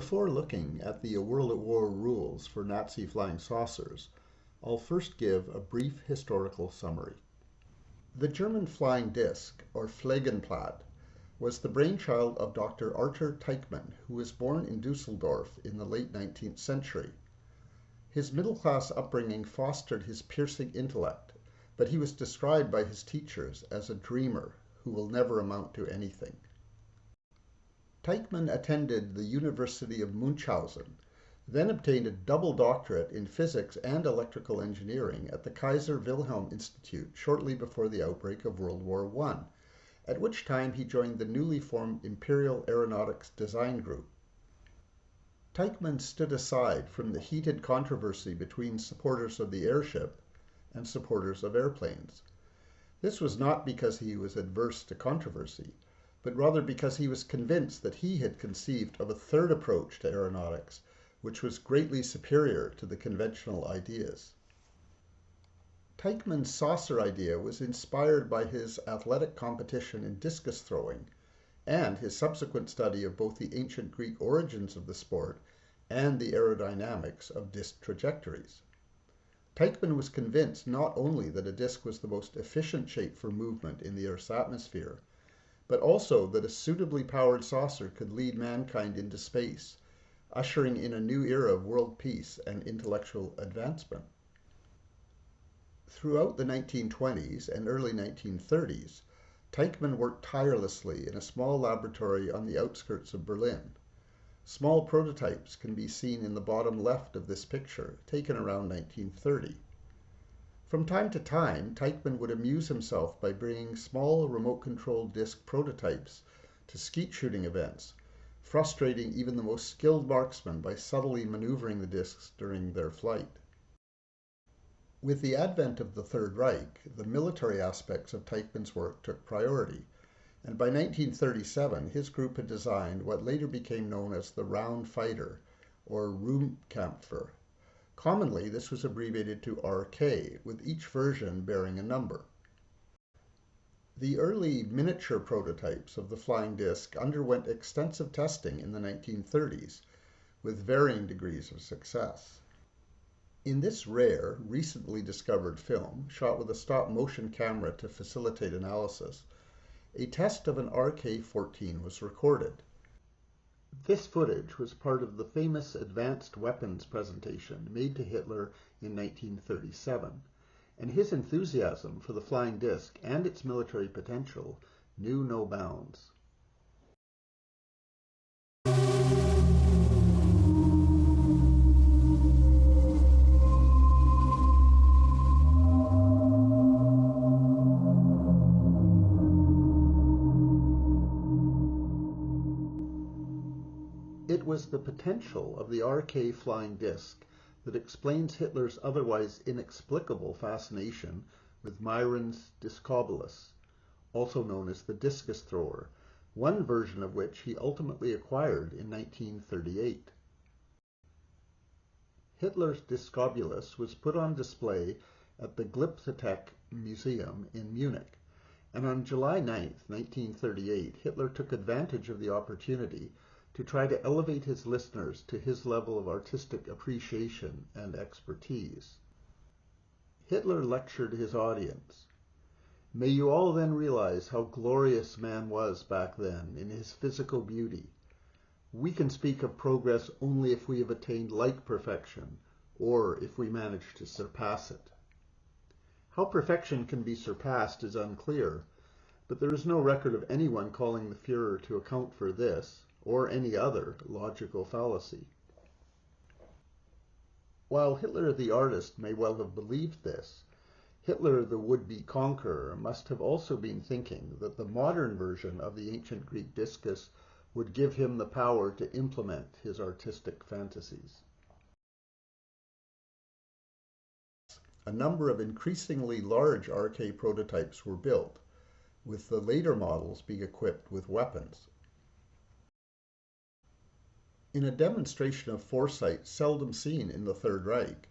before looking at the World at War rules for Nazi flying saucers, I'll first give a brief historical summary. The German flying disc, or Fliegenplat, was the brainchild of Dr. Arthur Teichmann, who was born in Dusseldorf in the late 19th century. His middle-class upbringing fostered his piercing intellect, but he was described by his teachers as a dreamer who will never amount to anything. Teichmann attended the University of Munchausen, then obtained a double doctorate in physics and electrical engineering at the Kaiser Wilhelm Institute shortly before the outbreak of World War I, at which time he joined the newly formed Imperial Aeronautics Design Group. Teichmann stood aside from the heated controversy between supporters of the airship and supporters of airplanes. This was not because he was adverse to controversy, but rather because he was convinced that he had conceived of a third approach to aeronautics, which was greatly superior to the conventional ideas. Teichmann's saucer idea was inspired by his athletic competition in discus throwing and his subsequent study of both the ancient Greek origins of the sport and the aerodynamics of disc trajectories. Teichmann was convinced not only that a disc was the most efficient shape for movement in the Earth's atmosphere, but also that a suitably powered saucer could lead mankind into space, ushering in a new era of world peace and intellectual advancement. Throughout the 1920s and early 1930s, Teichmann worked tirelessly in a small laboratory on the outskirts of Berlin. Small prototypes can be seen in the bottom left of this picture, taken around 1930. From time to time, Teichmann would amuse himself by bringing small remote-controlled disc prototypes to skeet shooting events, frustrating even the most skilled marksmen by subtly maneuvering the discs during their flight. With the advent of the Third Reich, the military aspects of Teichmann's work took priority, and by 1937 his group had designed what later became known as the Round Fighter, or Ruhmkämpfer. Commonly, this was abbreviated to RK, with each version bearing a number. The early miniature prototypes of the flying disc underwent extensive testing in the 1930s, with varying degrees of success. In this rare, recently discovered film, shot with a stop-motion camera to facilitate analysis, a test of an RK-14 was recorded. This footage was part of the famous advanced weapons presentation made to Hitler in 1937, and his enthusiasm for the flying disc and its military potential knew no bounds. It was the potential of the RK flying disc that explains Hitler's otherwise inexplicable fascination with Myron's Discobolus, also known as the discus thrower, one version of which he ultimately acquired in 1938. Hitler's Discobolus was put on display at the Glyptothek Museum in Munich, and on July 9, 1938, Hitler took advantage of the opportunity to try to elevate his listeners to his level of artistic appreciation and expertise. Hitler lectured his audience. "May you all then realize how glorious man was back then in his physical beauty. We can speak of progress only if we have attained like perfection, or if we manage to surpass it. How perfection can be surpassed is unclear, but there is no record of anyone calling the Führer to account for this, or any other logical fallacy." While Hitler the artist may well have believed this, Hitler the would-be conqueror must have also been thinking that the modern version of the ancient Greek discus would give him the power to implement his artistic fantasies. A number of increasingly large RK prototypes were built, with the later models being equipped with weapons. In a demonstration of foresight seldom seen in the Third Reich,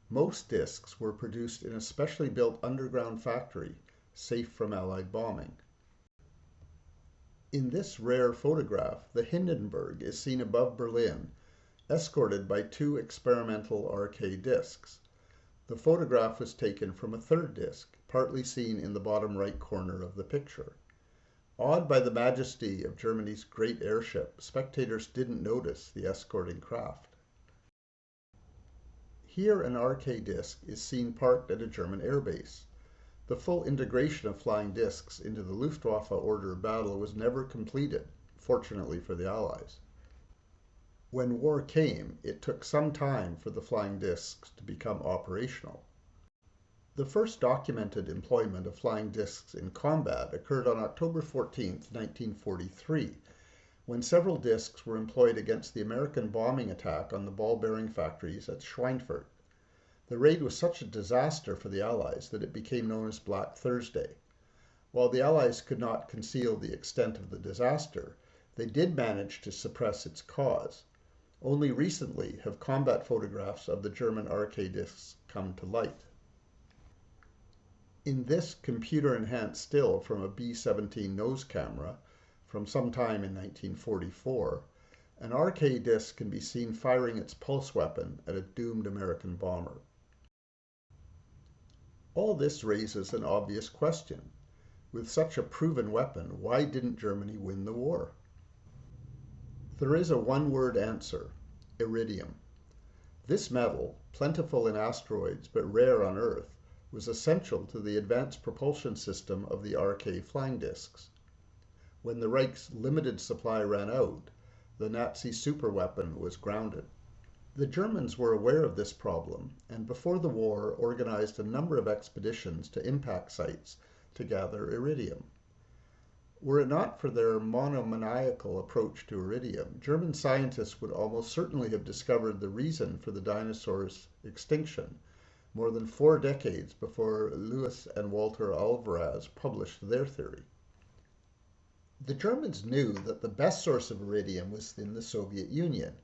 most discs were produced in a specially built underground factory, safe from Allied bombing. In this rare photograph, the Hindenburg is seen above Berlin, escorted by two experimental RK discs. The photograph was taken from a third disc, partly seen in the bottom right corner of the picture. Awed by the majesty of Germany's great airship, spectators didn't notice the escorting craft. Here an RK disc is seen parked at a German airbase. The full integration of flying discs into the Luftwaffe order of battle was never completed, fortunately for the Allies. When war came, it took some time for the flying discs to become operational. The first documented employment of flying discs in combat occurred on October 14, 1943, when several discs were employed against the American bombing attack on the ball bearing factories at Schweinfurt. The raid was such a disaster for the Allies that it became known as Black Thursday. While the Allies could not conceal the extent of the disaster, they did manage to suppress its cause. Only recently have combat photographs of the German RK discs come to light. In this computer-enhanced still from a B-17 nose camera from sometime in 1944, an RK disc can be seen firing its pulse weapon at a doomed American bomber. All this raises an obvious question. With such a proven weapon, why didn't Germany win the war? There is a one-word answer: iridium. This metal, plentiful in asteroids but rare on Earth, was essential to the advanced propulsion system of the RK flying discs. When the Reich's limited supply ran out, the Nazi superweapon was grounded. The Germans were aware of this problem and before the war organized a number of expeditions to impact sites to gather iridium. Were it not for their monomaniacal approach to iridium, German scientists would almost certainly have discovered the reason for the dinosaurs' extinction more than 4 decades before Louis and Walter Alvarez published their theory. The Germans knew that the best source of iridium was in the Soviet Union,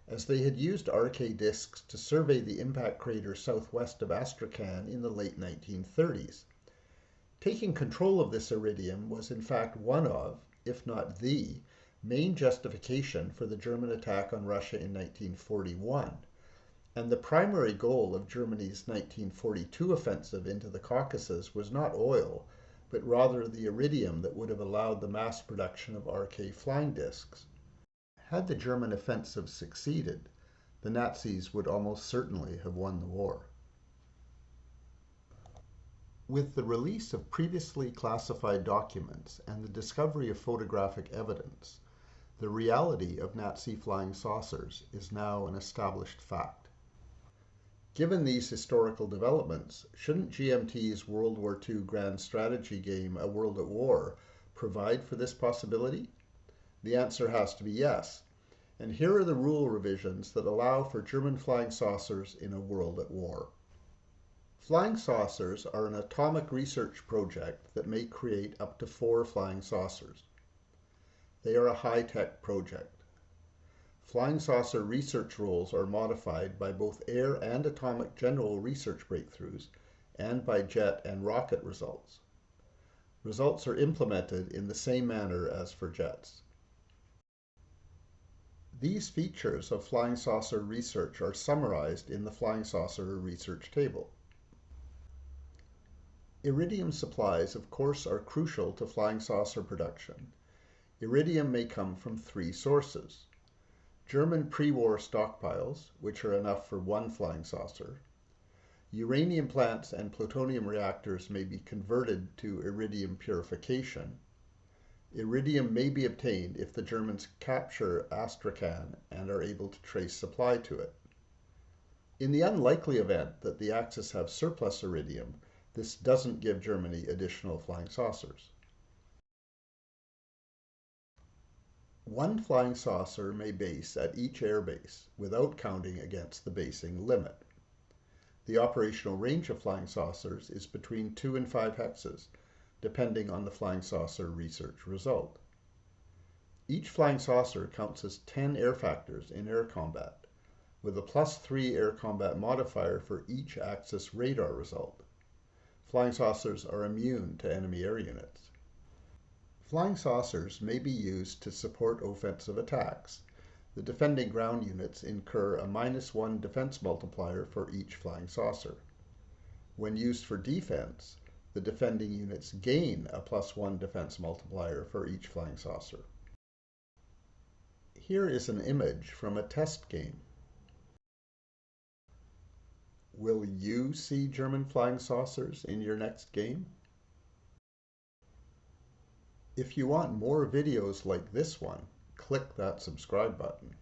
as they had used RK discs to survey the impact crater southwest of Astrakhan in the late 1930s. Taking control of this iridium was in fact one of, if not the, main justification for the German attack on Russia in 1941, and the primary goal of Germany's 1942 offensive into the Caucasus was not oil, but rather the iridium that would have allowed the mass production of RK flying discs. Had the German offensive succeeded, the Nazis would almost certainly have won the war. With the release of previously classified documents and the discovery of photographic evidence, the reality of Nazi flying saucers is now an established fact. Given these historical developments, shouldn't GMT's World War II grand strategy game A World at War provide for this possibility? The answer has to be yes, and here are the rule revisions that allow for German flying saucers in a world at war. Flying saucers are an atomic research project that may create up to 4 flying saucers. They are a high-tech project. Flying saucer research roles are modified by both air and atomic general research breakthroughs and by jet and rocket results. Results are implemented in the same manner as for jets. These features of flying saucer research are summarized in the flying saucer research table. Iridium supplies, of course, are crucial to flying saucer production. Iridium may come from 3 sources: German pre-war stockpiles, which are enough for 1 flying saucer. Uranium plants and plutonium reactors may be converted to iridium purification. Iridium may be obtained if the Germans capture Astrakhan and are able to trace supply to it. In the unlikely event that the Axis have surplus iridium, this doesn't give Germany additional flying saucers. 1 flying saucer may base at each airbase without counting against the basing limit. The operational range of flying saucers is between 2 and 5 hexes, depending on the flying saucer research result. Each flying saucer counts as 10 air factors in air combat, with a +3 air combat modifier for each Axis radar result. Flying saucers are immune to enemy air units. Flying saucers may be used to support offensive attacks. The defending ground units incur a -1 defense multiplier for each flying saucer. When used for defense, the defending units gain a +1 defense multiplier for each flying saucer. Here is an image from a test game. Will you see German flying saucers in your next game? If you want more videos like this one, click that subscribe button.